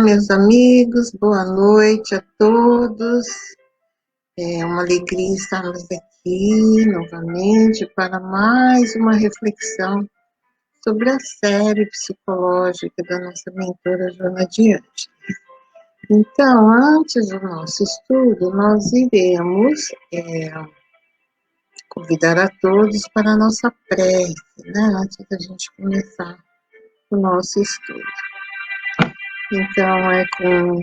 meus amigos, boa noite a todos. É uma alegria estarmos aqui novamente para mais uma reflexão sobre a série psicológica da nossa mentora Joana Diante. Então, antes do nosso estudo, nós iremos convidar a todos para a nossa prece, né? Antes da gente começar o nosso estudo. Então, é com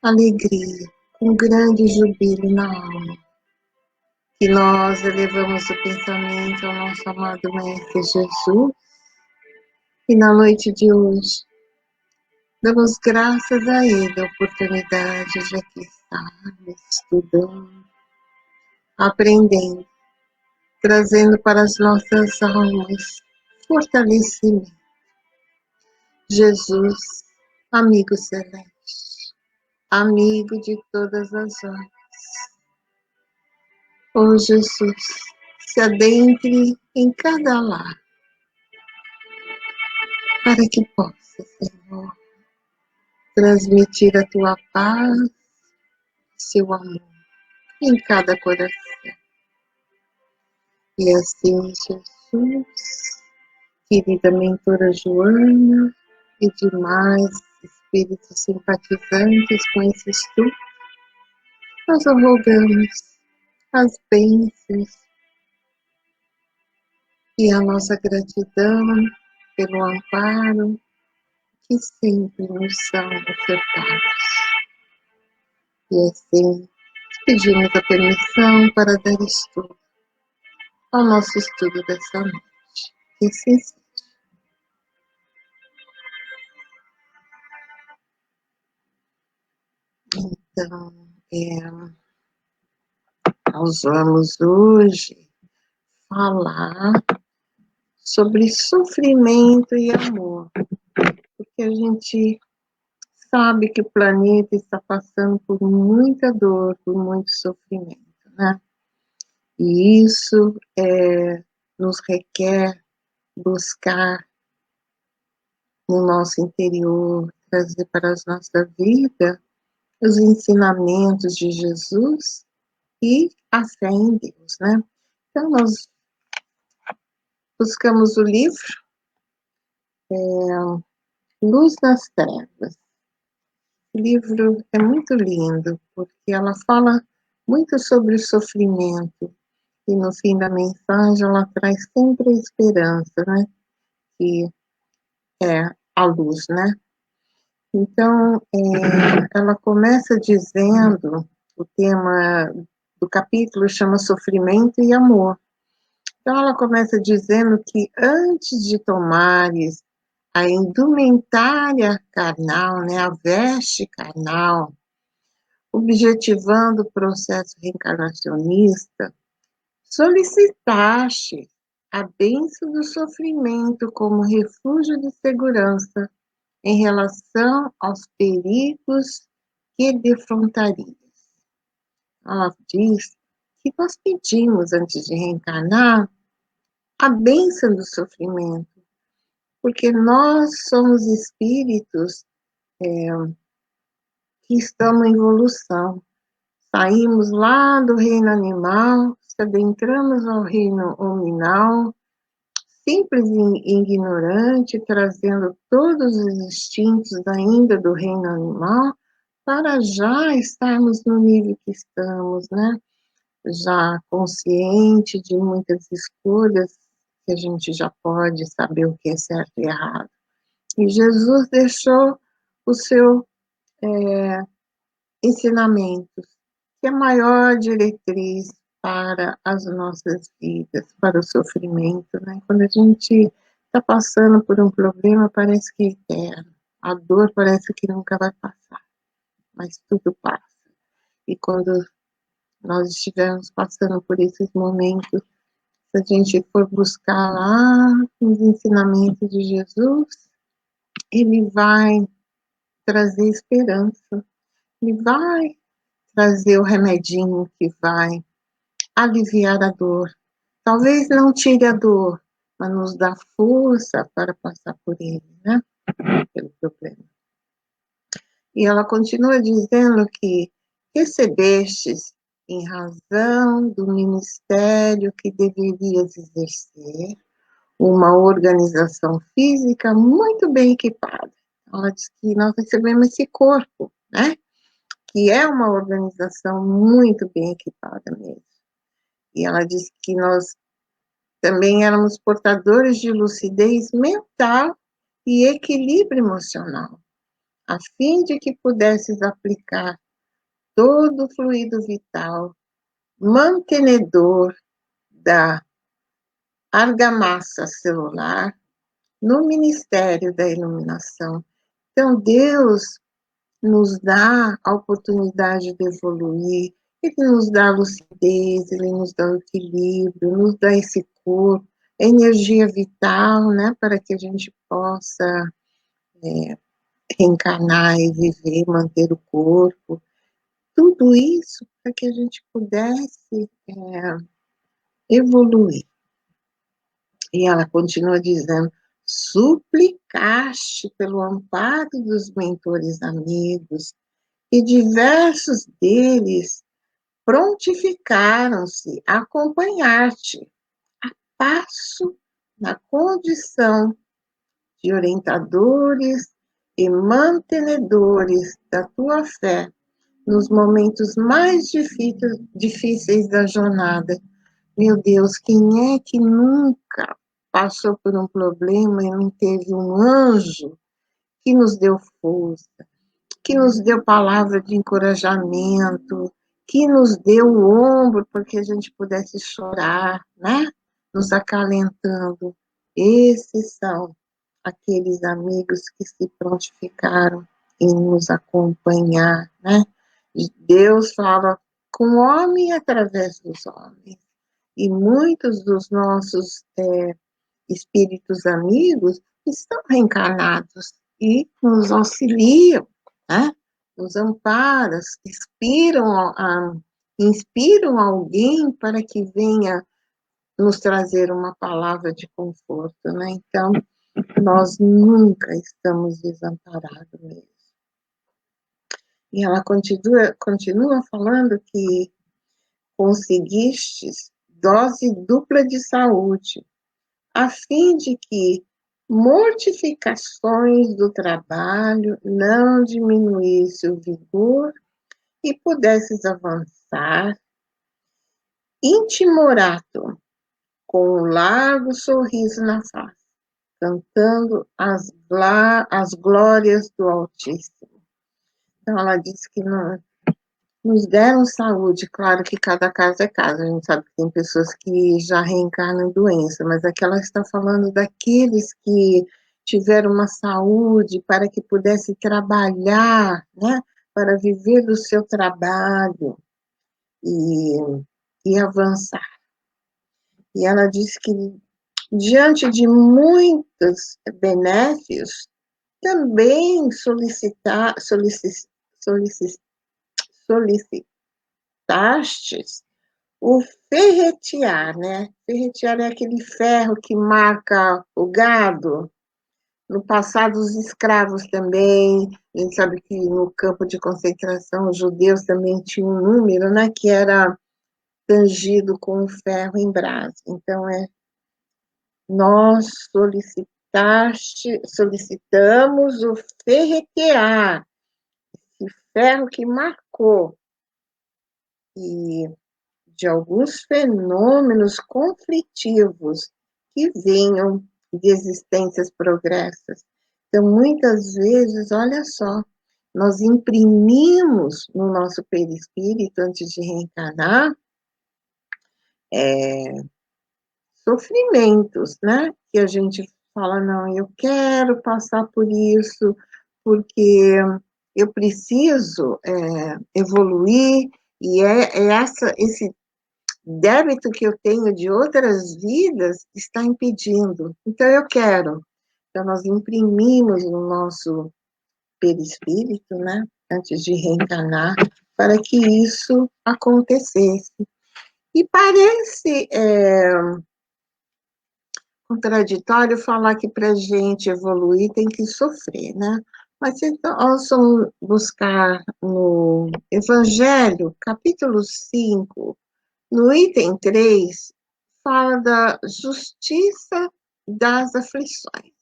alegria, com grande jubilo na alma, que nós elevamos o pensamento ao nosso amado Mestre Jesus, e na noite de hoje, damos graças a Ele a oportunidade de aqui estarmos estudando, aprendendo, trazendo para as nossas almas fortalecimento. Jesus, amigo celeste, amigo de todas as horas. Oh Jesus, se adentre em cada lar, para que possa, Senhor, transmitir a tua paz, seu amor em cada coração. E assim, Jesus, querida mentora Joana e demais espíritos simpatizantes com esse estudo, nós rogamos as bênçãos e a nossa gratidão pelo amparo que sempre nos são ofertados. E assim, pedimos a permissão para dar estudo ao nosso estudo dessa noite. Que assim seja. Então, nós vamos hoje falar sobre sofrimento e amor, porque a gente sabe que o planeta está passando por muita dor, por muito sofrimento, né? E isso nos requer buscar no nosso interior, trazer para a nossa vida os ensinamentos de Jesus e a fé em Deus, né? Então, nós buscamos o livro Luz nas Trevas. O livro é muito lindo, porque ela fala muito sobre o sofrimento, e no fim da mensagem ela traz sempre a esperança, né? Que é a luz, né? Então, ela começa dizendo, o tema do capítulo chama Sofrimento e Amor. Então, ela começa dizendo que antes de tomares a indumentária carnal, né, a veste carnal, objetivando o processo reencarnacionista, solicitaste a bênção do sofrimento como refúgio de segurança em relação aos perigos que defrontarias. Ela diz que nós pedimos, antes de reencarnar, a bênção do sofrimento, porque nós somos espíritos que estamos em evolução. Saímos lá do reino animal, se adentramos ao reino hominal, simples e ignorante, trazendo todos os instintos ainda do reino animal, para já estarmos no nível que estamos, né? Já consciente de muitas escolhas, que a gente já pode saber o que é certo e errado. E Jesus deixou o seu ensinamento, que é a maior diretriz para as nossas vidas, para o sofrimento, né? Quando a gente está passando por um problema, parece que é eterno. A dor parece que nunca vai passar, mas tudo passa. E quando nós estivermos passando por esses momentos, se a gente for buscar lá os ensinamentos de Jesus, ele vai trazer esperança, ele vai trazer o remedinho que vai aliviar a dor. Talvez não tire a dor, mas nos dá força para passar por ele, né? Pelo problema. E ela continua dizendo que recebestes em razão do ministério que deverias exercer uma organização física muito bem equipada. Ela diz que nós recebemos esse corpo, né? Que é uma organização muito bem equipada mesmo. E ela diz que nós também éramos portadores de lucidez mental e equilíbrio emocional, a fim de que pudesses aplicar todo o fluido vital, mantenedor da argamassa celular, no ministério da iluminação. Então, Deus nos dá a oportunidade de evoluir, Ele nos dá a lucidez, Ele nos dá o equilíbrio, nos dá esse corpo, energia vital, né, para que a gente possa reencarnar e viver, manter o corpo. Tudo isso para que a gente pudesse evoluir. E ela continua dizendo: suplicaste pelo amparo dos mentores amigos, e diversos deles prontificaram-se a acompanhar-te, a passo na condição de orientadores e mantenedores da tua fé nos momentos mais difíceis da jornada. Meu Deus, quem é que nunca passou por um problema e não teve um anjo que nos deu força, que nos deu palavra de encorajamento, que nos deu o ombro para que a gente pudesse chorar, né? Nos acalentando. Esses são aqueles amigos que se prontificaram em nos acompanhar, né? Deus fala com o homem através dos homens. E muitos dos nossos espíritos amigos estão reencarnados e nos auxiliam, né? Nos amparam, inspiram alguém para que venha nos trazer uma palavra de conforto, né? Então, nós nunca estamos desamparados mesmo. E ela continua falando que conseguistes dose dupla de saúde, a fim de que mortificações do trabalho não diminuísse o vigor e pudesses avançar intimorato, com um largo sorriso na face, cantando as glórias do Altíssimo. Então, ela disse que nos deram saúde, claro que cada caso é caso, a gente sabe que tem pessoas que já reencarnam em doença, mas aqui ela está falando daqueles que tiveram uma saúde para que pudesse trabalhar, né, para viver do seu trabalho e avançar. E ela disse que diante de muitos benéficos, também solicitastes o ferretear, né? Ferretear é aquele ferro que marca o gado. No passado, os escravos também, a gente sabe que no campo de concentração, os judeus também tinham um número, né? Que era tangido com o ferro em brasa. Então, nós solicitamos o ferretear, esse ferro que marcou, e de alguns fenômenos conflitivos que venham de existências progressas. Então, muitas vezes, olha só, nós imprimimos no nosso perispírito, antes de reencarnar, sofrimentos, né? Que a gente fala, não, eu quero passar por isso, porque eu preciso evoluir, e esse débito que eu tenho de outras vidas está impedindo. Então, eu quero. Então, nós imprimimos no nosso perispírito, né? Antes de reencarnar, para que isso acontecesse. E parece contraditório falar que para a gente evoluir tem que sofrer, né? Mas se nós vamos buscar no Evangelho, capítulo 5, no item 3, fala da justiça das aflições.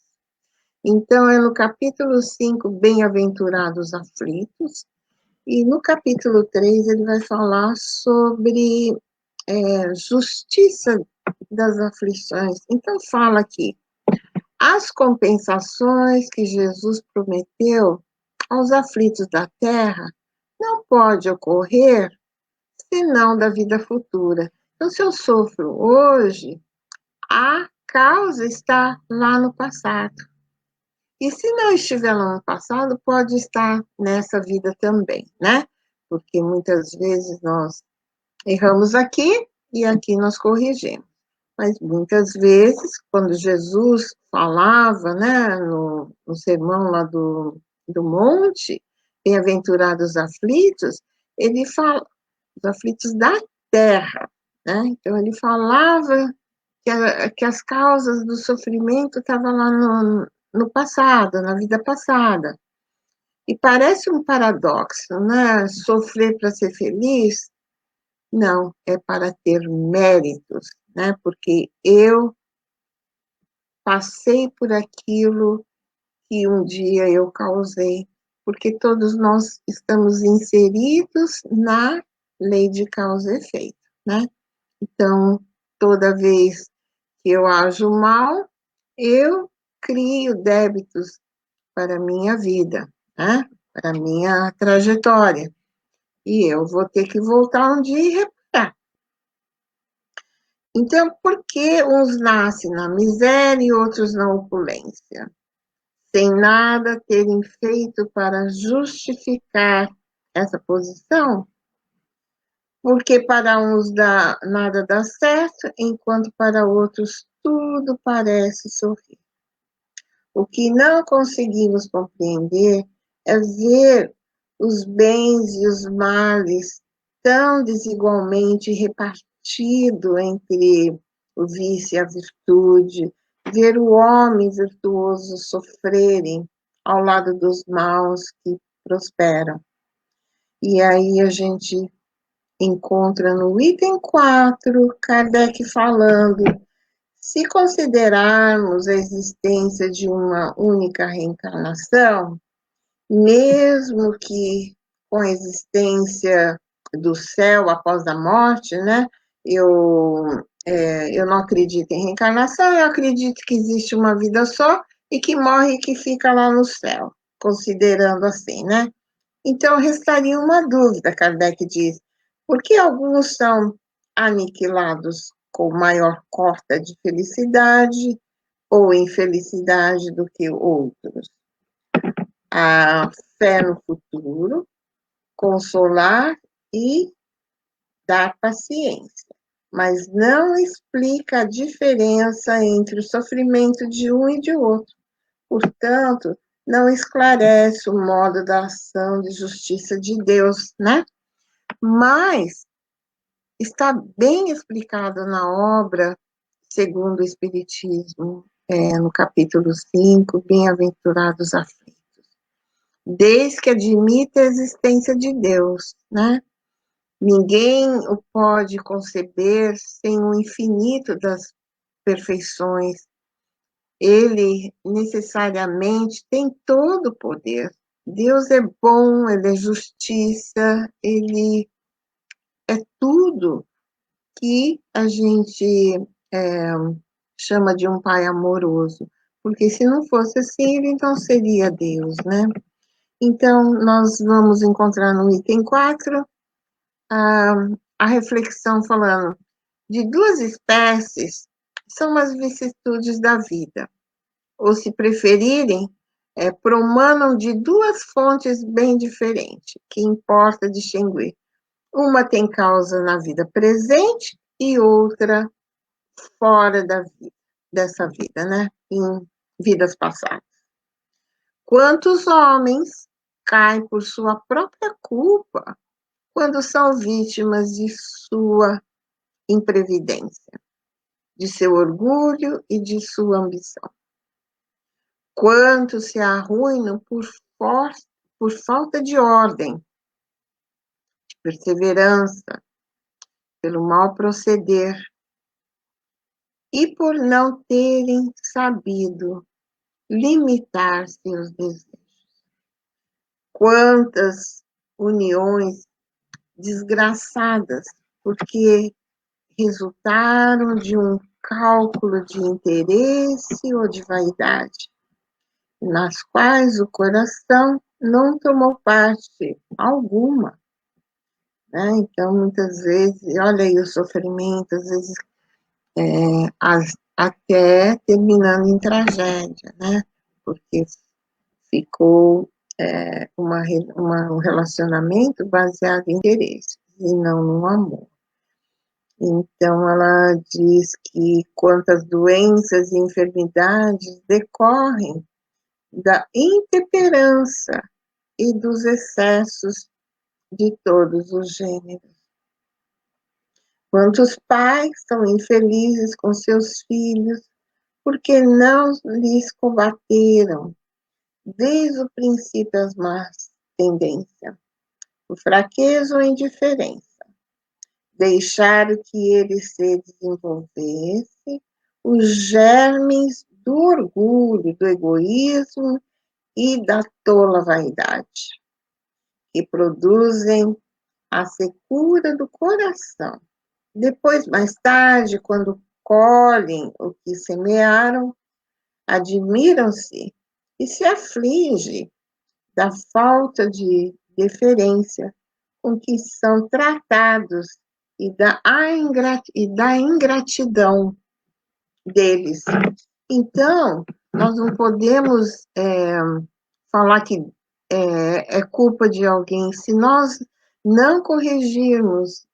Então, é no capítulo 5, bem-aventurados aflitos, e no capítulo 3 ele vai falar sobre justiça das aflições. Então, fala aqui, as compensações que Jesus prometeu aos aflitos da terra não pode ocorrer senão da vida futura. Então, se eu sofro hoje, a causa está lá no passado. E se não estiver lá no passado, pode estar nessa vida também, né? Porque muitas vezes nós erramos aqui e aqui nós corrigimos. Mas muitas vezes, quando Jesus falava, né, no sermão lá do monte, bem-aventurados aflitos, ele fala, os aflitos da terra, né? Então, ele falava que as causas do sofrimento estavam lá no passado, na vida passada. E parece um paradoxo, né? Sofrer para ser feliz, não, é para ter méritos, né? Porque eu passei por aquilo que um dia eu causei, porque todos nós estamos inseridos na lei de causa e efeito, né? Então, toda vez que eu ajo mal, eu crio débitos para a minha vida, né? Para a minha trajetória. E eu vou ter que voltar um dia e reparar. Então, por que uns nascem na miséria e outros na opulência? Sem nada terem feito para justificar essa posição? Porque para uns nada dá certo, enquanto para outros tudo parece sorrir. O que não conseguimos compreender é ver os bens e os males tão desigualmente repartidos entre o vício e a virtude, ver o homem virtuoso sofrerem ao lado dos maus que prosperam. E aí a gente encontra no item 4, Kardec falando, se considerarmos a existência de uma única reencarnação, mesmo que com a existência do céu após a morte, né? Eu não acredito em reencarnação, eu acredito que existe uma vida só e que morre e que fica lá no céu, considerando assim, né? Então, restaria uma dúvida, Kardec diz, por que alguns são aniquilados com maior cota de felicidade ou infelicidade do que outros? A fé no futuro, consolar e dar paciência, mas não explica a diferença entre o sofrimento de um e de outro. Portanto, não esclarece o modo da ação de justiça de Deus, né? Mas está bem explicado na obra, segundo o Espiritismo, no capítulo 5, Bem-aventurados aflitos. Desde que admite a existência de Deus, né? Ninguém o pode conceber sem o infinito das perfeições. Ele necessariamente tem todo o poder. Deus é bom, ele é justiça, ele é tudo que a gente chama de um pai amoroso. Porque se não fosse assim, ele então seria Deus, né? Então, nós vamos encontrar no item 4 a reflexão falando de duas espécies são as vicissitudes da vida, ou se preferirem, promanam de duas fontes bem diferentes, que importa distinguir. Uma tem causa na vida presente e outra fora dessa vida, né? Em vidas passadas. Quantos homens caem por sua própria culpa quando são vítimas de sua imprevidência, de seu orgulho e de sua ambição? Quantos se arruinam por por falta de ordem, de perseverança, pelo mau proceder e por não terem sabido limitar seus desejos. Quantas uniões desgraçadas, porque resultaram de um cálculo de interesse ou de vaidade, nas quais o coração não tomou parte alguma, né? Então, muitas vezes, olha aí o sofrimento, às vezes, até terminando em tragédia, né? Porque ficou um relacionamento baseado em interesse e não no amor. Então, ela diz que quantas doenças e enfermidades decorrem da intemperança e dos excessos de todos os gêneros. Quantos pais são infelizes com seus filhos porque não lhes combateram desde o princípio as más tendências, o fraqueza ou a indiferença. Deixaram que ele se desenvolvesse os germes do orgulho, do egoísmo e da tola vaidade, que produzem a secura do coração. Depois, mais tarde, quando colhem o que semearam, admiram-se e se afligem da falta de deferência com que são tratados e da ingratidão deles. Então, nós não podemos falar que é culpa de alguém se nós não corrigirmos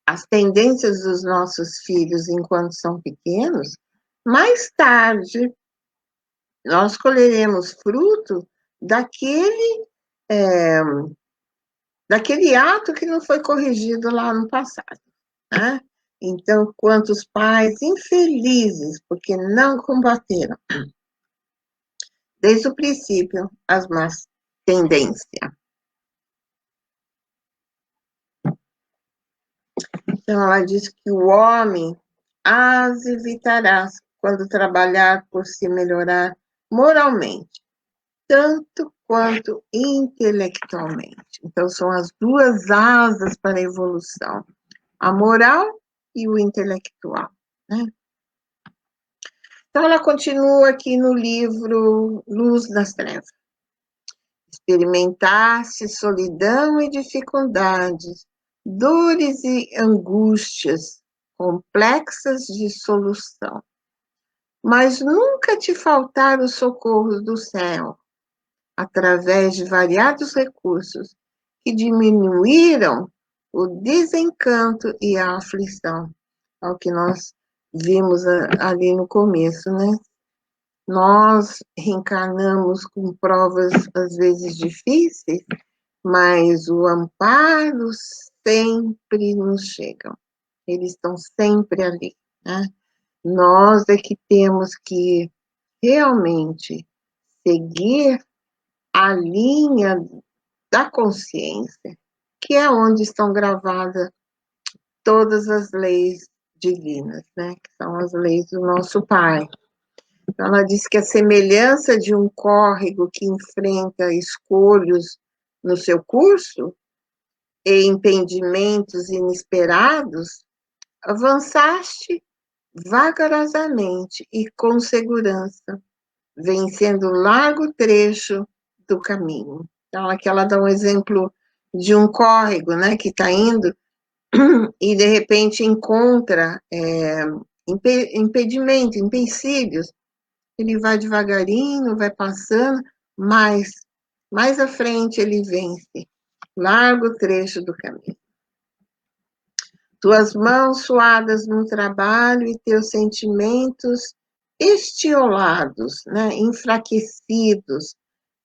as tendências dos nossos filhos enquanto são pequenos. Mais tarde, nós colheremos fruto daquele ato que não foi corrigido lá no passado, né? Então, quantos pais infelizes porque não combateram desde o princípio as más tendências. Então, ela diz que o homem as evitará quando trabalhar por se melhorar moralmente, tanto quanto intelectualmente. Então, são as duas asas para a evolução, a moral e o intelectual, né? Então, ela continua aqui no livro Luz das Trevas. Experimentaste solidão e dificuldades, dores e angústias complexas de solução, mas nunca te faltaram os socorros do céu, através de variados recursos que diminuíram o desencanto e a aflição, ao que nós vimos ali no começo, né? Nós reencarnamos com provas às vezes difíceis, mas o amparo sempre nos chega. Eles estão sempre ali, né? Nós é que temos que realmente seguir a linha da consciência, que é onde estão gravadas todas as leis divinas, né? Que são as leis do nosso Pai. Então, ela diz que a semelhança de um córrego que enfrenta escolhos no seu curso e impedimentos inesperados, avançaste vagarosamente e com segurança, vencendo largo trecho do caminho. Então, aqui ela dá um exemplo de um córrego, né, que está indo e, de repente, encontra impedimento, empecilhos. Ele vai devagarinho, vai passando, mas mais à frente ele vence largo trecho do caminho. Tuas mãos suadas no trabalho e teus sentimentos estiolados, né, enfraquecidos,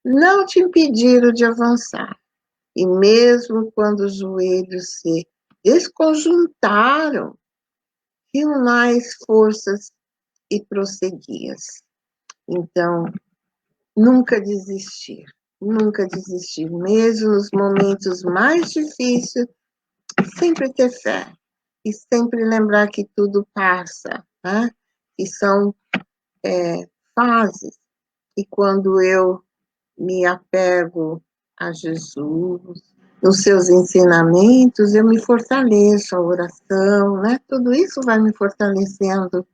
não te impediram de avançar. E mesmo quando os joelhos se desconjuntaram, reunais forças e prosseguias. Então, nunca desistir, nunca desistir, mesmo nos momentos mais difíceis, sempre ter fé e sempre lembrar que tudo passa, né? Que são fases. E quando eu me apego a Jesus, nos seus ensinamentos, eu me fortaleço, a oração, né? Tudo isso vai me fortalecendo.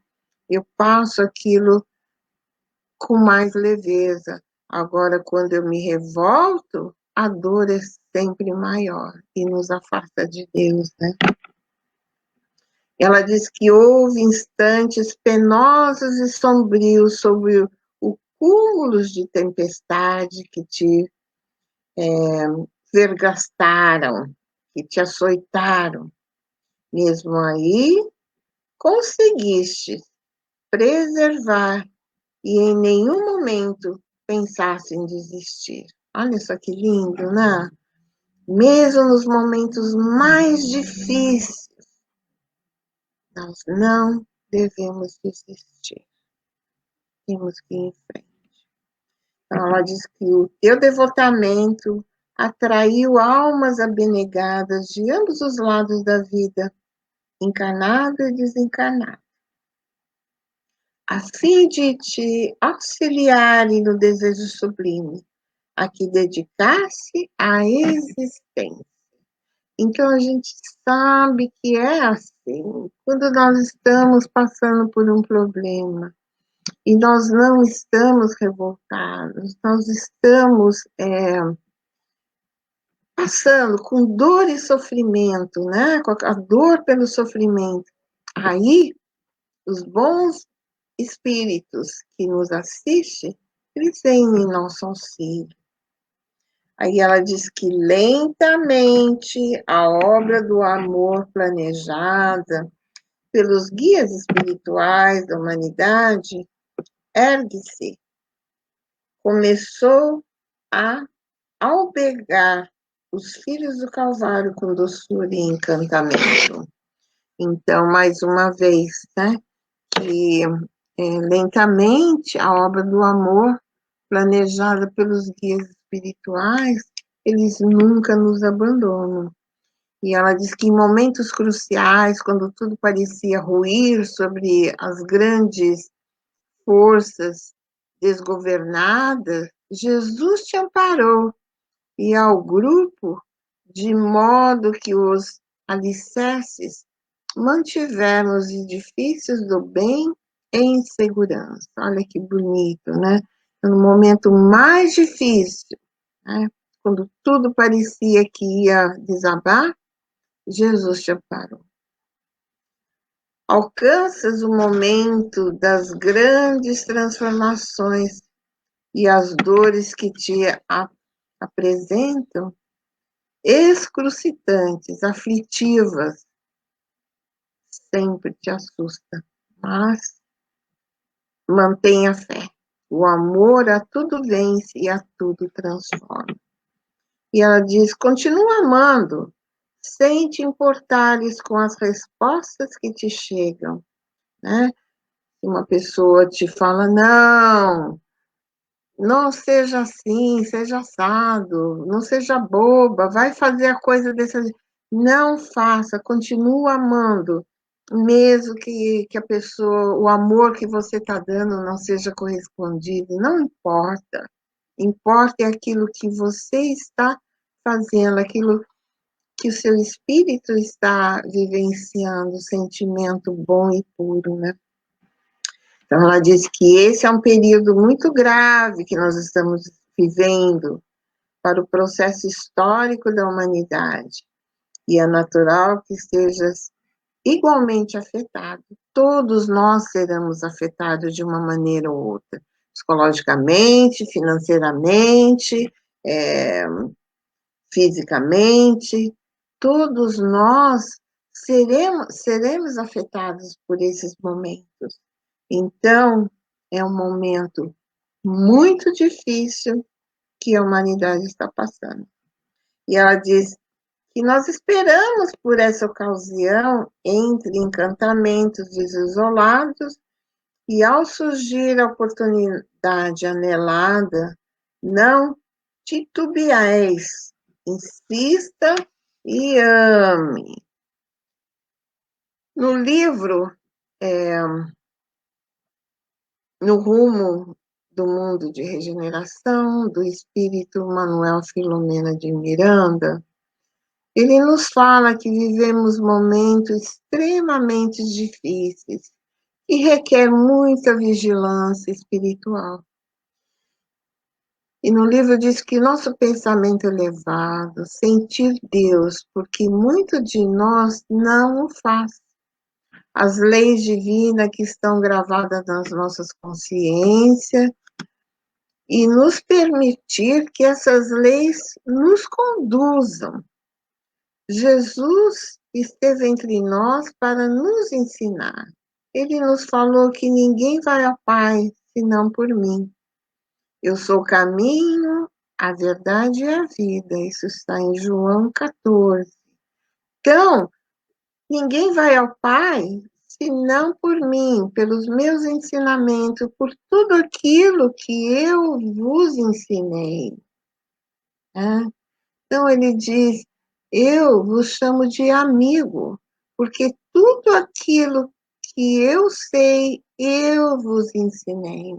Eu passo aquilo com mais leveza. Agora, quando eu me revolto, a dor é sempre maior e nos afasta de Deus, né? Ela diz que houve instantes penosos e sombrios sobre o cúmulos de tempestade que te vergastaram, que te açoitaram. Mesmo aí, conseguiste preservar e em nenhum momento pensasse em desistir. Olha só que lindo, né? Mesmo nos momentos mais difíceis, nós não devemos desistir. Temos que ir em frente. Então, ela diz que o teu devotamento atraiu almas abnegadas de ambos os lados da vida, encarnado e desencarnado, a fim de te auxiliarem no desejo sublime, a que dedicar-se à existência. Então, a gente sabe que é assim. Quando nós estamos passando por um problema e nós não estamos revoltados, nós estamos passando com dor e sofrimento, né? Com a dor pelo sofrimento. Aí, os bons espíritos que nos assistem, eles vêm em nosso auxílio. Aí ela diz que lentamente a obra do amor planejada pelos guias espirituais da humanidade ergue-se, começou a albergar os filhos do Calvário com doçura e encantamento. Então, mais uma vez, né, que lentamente a obra do amor planejada pelos guias espirituais, eles nunca nos abandonam. E ela diz que em momentos cruciais, quando tudo parecia ruir sobre as grandes forças desgovernadas, Jesus te amparou e ao grupo, de modo que os alicerces mantiveram os edifícios do bem em segurança. Olha que bonito, né? No momento mais difícil, né? Quando tudo parecia que ia desabar, Jesus te amparou. Alcanças o momento das grandes transformações e as dores que te apresentam, excrucitantes, aflitivas, sempre te assusta, mas mantenha fé. O amor a tudo vence e a tudo transforma. E ela diz, continua amando, sem te importares com as respostas que te chegam, né? Uma pessoa te fala, não seja assim, seja assado, não seja boba, vai fazer a coisa dessa. Não faça, continua amando, mesmo que a pessoa, o amor que você está dando não seja correspondido, não importa. Importa é aquilo que você está fazendo, aquilo que o seu espírito está vivenciando, o sentimento bom e puro, né? Então, ela diz que esse é um período muito grave que nós estamos vivendo para o processo histórico da humanidade. E é natural que esteja igualmente afetado. Todos nós seremos afetados de uma maneira ou outra, psicologicamente, financeiramente, fisicamente. Todos nós seremos afetados por esses momentos. Então, é um momento muito difícil que a humanidade está passando. E ela diz que nós esperamos por essa ocasião, entre encantamentos desisolados, E ao surgir a oportunidade anelada, não titubeeis, insista e ame. No livro, No Rumo do Mundo de Regeneração, do espírito Manuel Filomena de Miranda, ele nos fala que vivemos momentos extremamente difíceis e requer muita vigilância espiritual. E no livro diz que nosso pensamento elevado, sentir Deus, porque muito de nós não o faz. As leis divinas que estão gravadas nas nossas consciências e nos permitir que essas leis nos conduzam. Jesus esteve entre nós para nos ensinar. Ele nos falou que ninguém vai ao Pai senão por mim. Eu sou o caminho, a verdade e a vida. Isso está em João 14. Então, ninguém vai ao Pai senão por mim, pelos meus ensinamentos, por tudo aquilo que eu vos ensinei. Então, ele diz, eu vos chamo de amigo, porque tudo aquilo que eu sei, eu vos ensinei.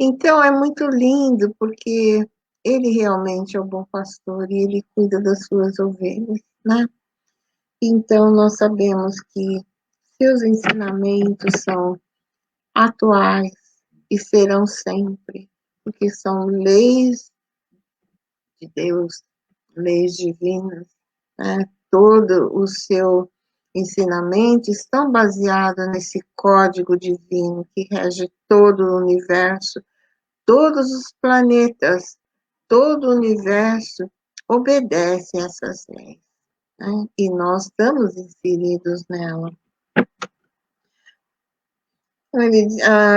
Então, é muito lindo, porque ele realmente é o bom pastor e ele cuida das suas ovelhas, né? Então, nós sabemos que seus ensinamentos são atuais e serão sempre, porque são leis de Deus, leis divinas, né? Todo o seu ensinamento estão baseados nesse código divino que rege todo o universo, todos os planetas, todo o universo obedece a essas leis, né? E nós estamos inseridos nela. Ele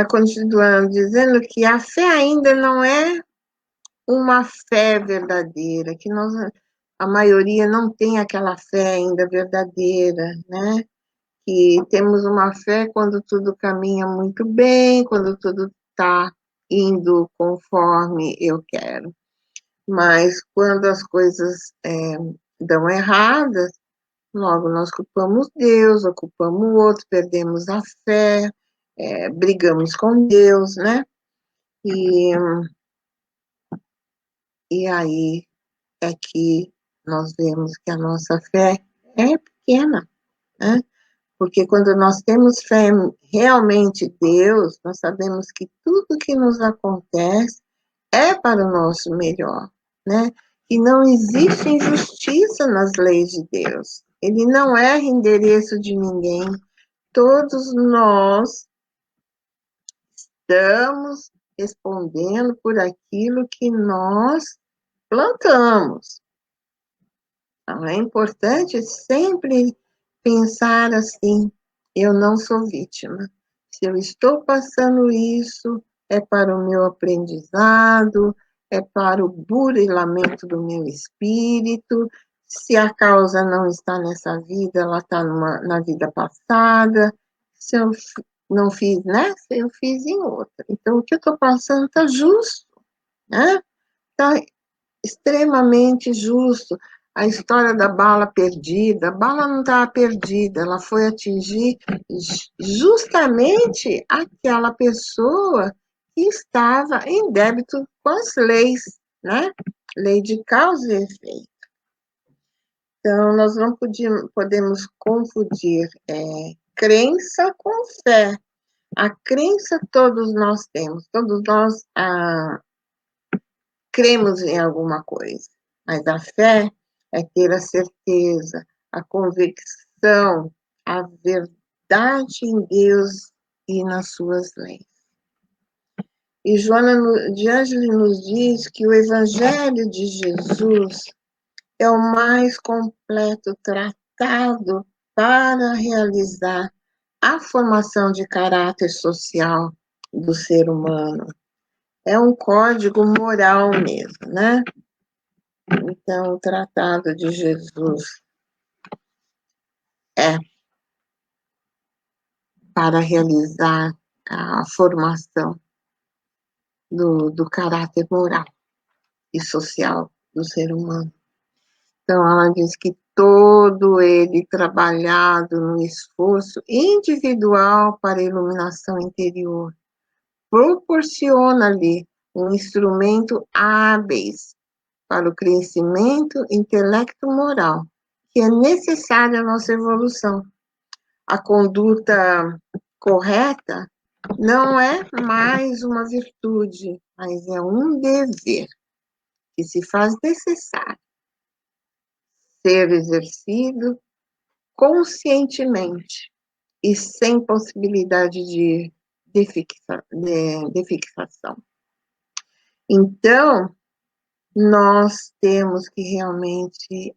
continua dizendo que a fé ainda não é uma fé verdadeira, que nós, a maioria não tem aquela fé ainda verdadeira, né? Que temos uma fé quando tudo caminha muito bem, quando tudo está indo conforme eu quero. Mas quando as coisas dão erradas, logo nós culpamos Deus, ou culpamos o outro, perdemos a fé, brigamos com Deus, né? E aí é que nós vemos que a nossa fé é pequena, né? Porque quando nós temos fé realmente em Deus, nós sabemos que tudo que nos acontece é para o nosso melhor, né? E não existe injustiça nas leis de Deus. Ele não erra endereço de ninguém. Todos nós estamos respondendo por aquilo que nós plantamos. Então, é importante sempre pensar assim: eu não sou vítima. Se eu estou passando isso, é para o meu aprendizado, é para o burilamento do meu espírito. Se a causa não está nessa vida, ela está na vida passada. Se eu não fiz nessa, eu fiz em outra. Então, o que eu estou passando está justo, né? Está extremamente justo. A história da bala perdida, a bala não estava perdida, ela foi atingir justamente aquela pessoa que estava em débito com as leis, né? Lei de causa e efeito. Então, nós não podemos confundir crença com fé. A crença todos nós temos, todos nós cremos em alguma coisa, mas a fé é ter a certeza, a convicção, a verdade em Deus e nas suas leis. E Joana de Ângeles nos diz que o Evangelho de Jesus é o mais completo tratado para realizar a formação de caráter social do ser humano. É um código moral mesmo, né? Então, o tratado de Jesus é para realizar a formação do caráter moral e social do ser humano. Então, ela diz que todo ele trabalhado no esforço individual para a iluminação interior proporciona-lhe um instrumento hábeis para o crescimento intelecto-moral, que é necessário à nossa evolução. A conduta correta não é mais uma virtude, mas é um dever que se faz necessário ser exercido conscientemente e sem possibilidade de fixação. Então, nós temos que realmente,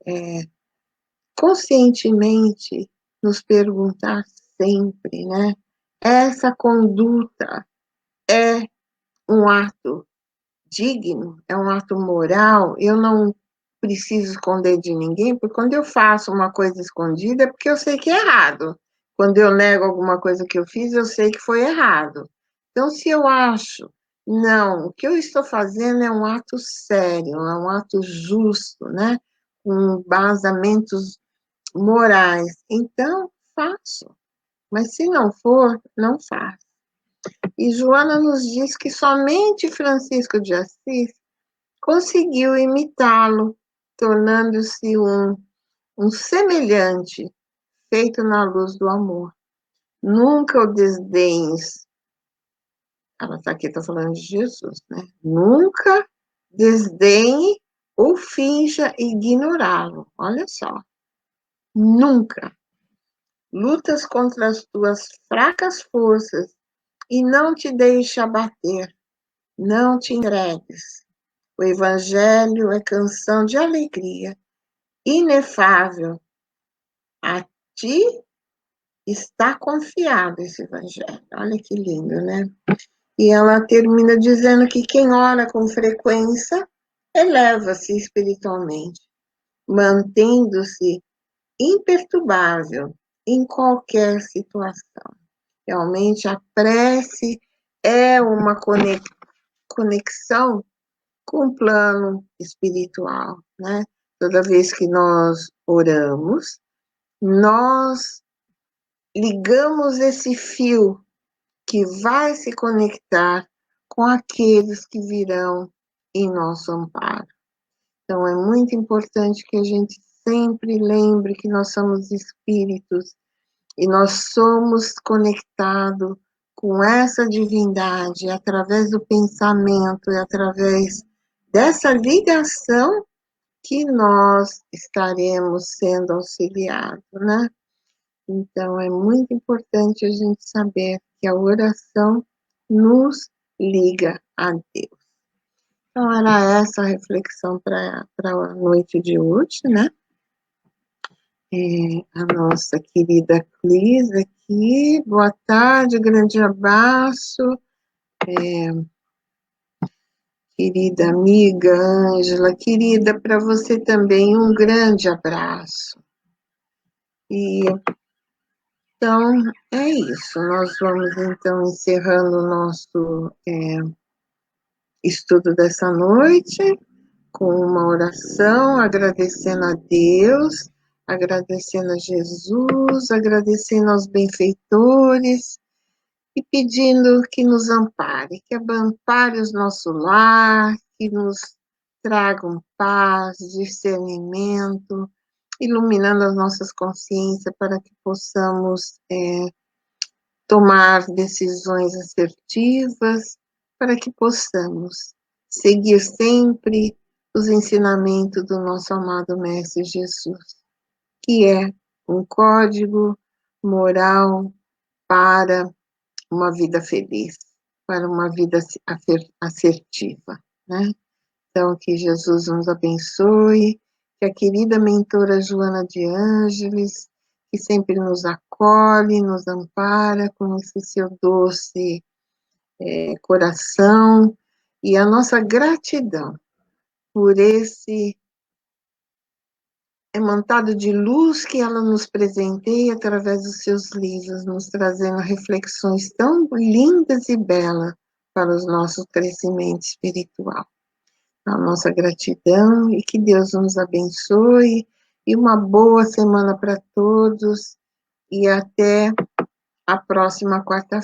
conscientemente, nos perguntar sempre, né? Essa conduta é um ato digno, é um ato moral, eu não preciso esconder de ninguém, porque quando eu faço uma coisa escondida é porque eu sei que é errado. Quando eu nego alguma coisa que eu fiz, eu sei que foi errado. Então, se eu acho, não, o que eu estou fazendo é um ato sério, é um ato justo, né? Com basamentos morais, então faço. Mas se não for, não faço. E Joana nos diz que somente Francisco de Assis conseguiu imitá-lo, tornando-se um semelhante, feito na luz do amor. Nunca o desdenhes. Ela aqui está falando de Jesus, né? Nunca desdenhe ou finja ignorá-lo. Olha só. Nunca. Lutas contra as tuas fracas forças e não te deixe abater. Não te entregues. O Evangelho é canção de alegria, inefável. A ti está confiado esse Evangelho. Olha que lindo, né? E ela termina dizendo que quem ora com frequência eleva-se espiritualmente, mantendo-se imperturbável em qualquer situação. Realmente a prece é uma conexão com o plano espiritual, né? Toda vez que nós oramos, nós ligamos esse fio que vai se conectar com aqueles que virão em nosso amparo. Então, é muito importante que a gente sempre lembre que nós somos espíritos e nós somos conectados com essa divindade através do pensamento e através dessa ligação que nós estaremos sendo auxiliados, né? Então, é muito importante a gente saber que a oração nos liga a Deus. Então, era essa a reflexão para a noite de hoje, né? A nossa querida Cris aqui, boa tarde, grande abraço. Querida amiga Ângela, querida, para você também um grande abraço. E então é isso, nós vamos então encerrando o nosso estudo dessa noite com uma oração, agradecendo a Deus, agradecendo a Jesus, agradecendo aos benfeitores e pedindo que nos ampare, que ampare o nosso lar, que nos tragam paz, discernimento, iluminando as nossas consciências para que possamos tomar decisões assertivas, para que possamos seguir sempre os ensinamentos do nosso amado Mestre Jesus, que é um código moral para uma vida feliz, para uma vida assertiva, né? Então, que Jesus nos abençoe, que a querida mentora Joana de Ângeles, que sempre nos acolhe, nos ampara com esse seu doce coração, e a nossa gratidão por esse mantado de luz que ela nos presenteia através dos seus livros, nos trazendo reflexões tão lindas e belas para o nosso crescimento espiritual. A nossa gratidão e que Deus nos abençoe e uma boa semana para todos e até a próxima quarta-feira.